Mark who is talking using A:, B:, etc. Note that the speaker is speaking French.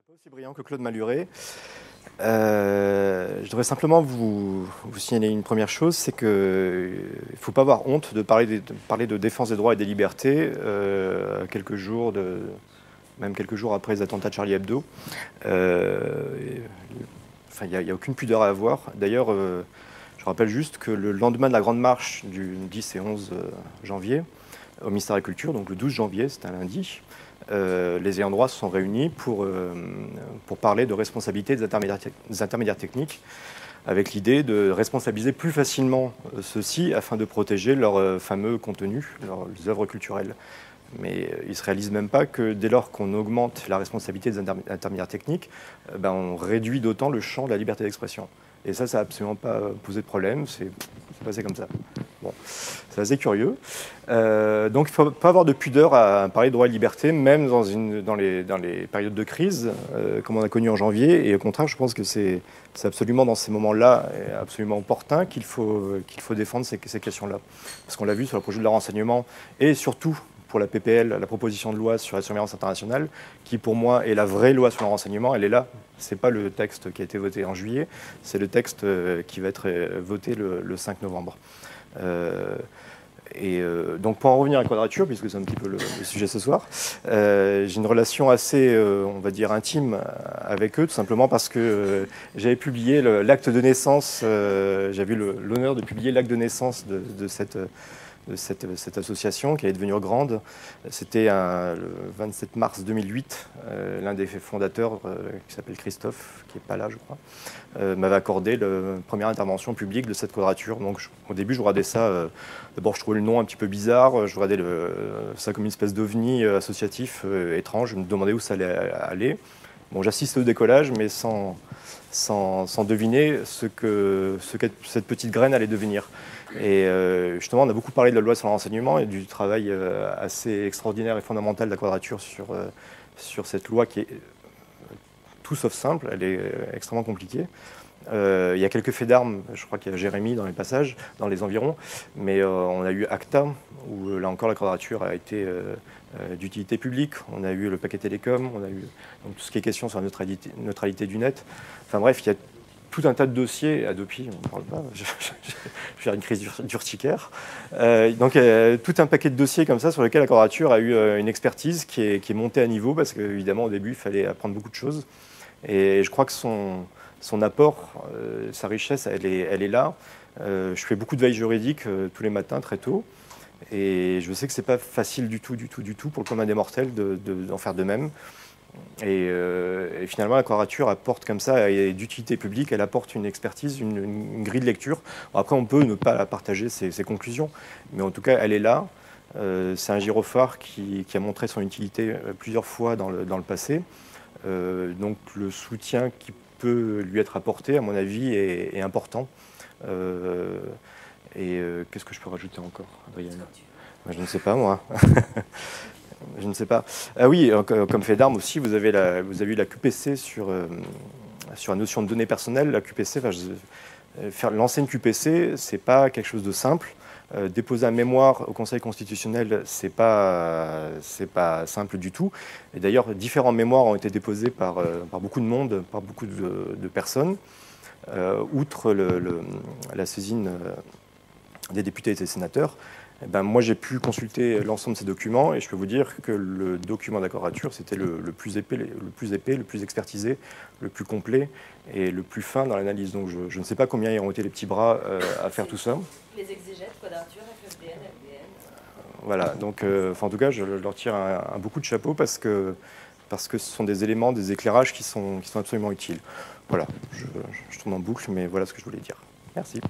A: Pas aussi brillant que Claude Malhuret. Je devrais simplement vous signaler une première chose, c'est qu'il ne faut pas avoir honte de parler de défense des droits et des libertés même quelques jours après les attentats de Charlie Hebdo. Enfin, il n'y a aucune pudeur à avoir. D'ailleurs, je rappelle juste que le lendemain de la grande marche du 10 et 11 janvier, au ministère de la Culture, donc le 12 janvier, c'était un lundi, les ayants droit se sont réunis pour parler de responsabilité des intermédiaires techniques, avec l'idée de responsabiliser plus facilement ceux-ci afin de protéger leurs fameux contenus, leurs œuvres culturelles. Mais ils ne se réalisent même pas que dès lors qu'on augmente la responsabilité des intermédiaires techniques, on réduit d'autant le champ de la liberté d'expression. Et ça n'a absolument pas posé de problème, c'est passé comme ça. Bon, c'est assez curieux. Donc il ne faut pas avoir de pudeur à parler de droits et libertés, même dans les périodes de crise, comme on a connu en janvier. Et au contraire, je pense que c'est absolument dans ces moments-là, absolument opportun qu'il faut défendre ces questions-là. Parce qu'on l'a vu sur le projet de loi renseignement, et surtout pour la PPL, la proposition de loi sur la surveillance internationale, qui pour moi est la vraie loi sur le renseignement, elle est là. Ce n'est pas le texte qui a été voté en juillet, c'est le texte qui va être voté le 5 novembre. Donc pour en revenir à Quadrature, puisque c'est un petit peu le sujet ce soir, j'ai une relation assez, on va dire, intime avec eux, tout simplement parce que j'avais publié l'acte de naissance, j'avais eu l'honneur de publier l'acte de naissance de cette association qui est devenue grande. C'était le 27 mars 2008. L'un des fondateurs, qui s'appelle Christophe, qui n'est pas là, je crois, m'avait accordé la première intervention publique de cette quadrature. Donc au début, je regardais ça. D'abord, je trouvais le nom un petit peu bizarre. Je regardais ça comme une espèce d'ovni associatif étrange. Je me demandais où ça allait aller. Bon, j'assistais au décollage, mais sans deviner ce que cette petite graine allait devenir. Et justement, on a beaucoup parlé de la loi sur le renseignement et du travail assez extraordinaire et fondamental de la Quadrature sur cette loi qui est tout sauf simple, elle est extrêmement compliquée. Il y a quelques faits d'armes, je crois qu'il y a Jérémy dans les passages, dans les environs, mais on a eu ACTA, où là encore la Quadrature a été d'utilité publique, on a eu le paquet télécom, on a eu donc, tout ce qui est question sur la neutralité du net. Enfin bref, il y a tout un tas de dossiers, Adopi, on ne parle pas, je vais faire une crise d'urticaire. Donc tout un paquet de dossiers comme ça sur lesquels la Quadrature a eu une expertise qui est montée à niveau, parce qu'évidemment au début il fallait apprendre beaucoup de choses. Et je crois que son apport, sa richesse, elle est là. Je fais beaucoup de veille juridique tous les matins, très tôt. Et je sais que ce n'est pas facile du tout pour le commun des mortels d'en faire de même. Et finalement, la Quadrature apporte comme ça, d'utilité publique, elle apporte une expertise, une grille de lecture. Bon, après, on peut ne pas partager ses conclusions, mais en tout cas, elle est là. C'est un gyrophare qui a montré son utilité plusieurs fois dans le passé. Donc le soutien qui peut lui être apporté, à mon avis, est important. Qu'est-ce que je peux rajouter encore, Adrienne ? Je ne sais pas, moi. Je ne sais pas. Ah oui, comme fait d'armes aussi, vous avez eu la QPC sur la notion de données personnelles. La QPC, lancer une QPC, c'est pas quelque chose de simple. Déposer un mémoire au Conseil constitutionnel, c'est pas simple du tout. Et d'ailleurs, différents mémoires ont été déposés par beaucoup de monde, par beaucoup de personnes. Outre la saisine des députés et des sénateurs, moi j'ai pu consulter l'ensemble de ces documents et je peux vous dire que le document de la Quadrature, c'était le plus épais, le plus expertisé, le plus complet et le plus fin dans l'analyse. Donc je ne sais pas combien ont été les petits bras à faire tout ça.
B: Les exégètes, Quadrature, FFDN, FDN.
A: Voilà, donc en tout cas je leur tire un beaucoup de chapeau parce que ce sont des éléments, des éclairages qui sont absolument utiles. Voilà, je tourne en boucle, mais voilà ce que je voulais dire. Merci.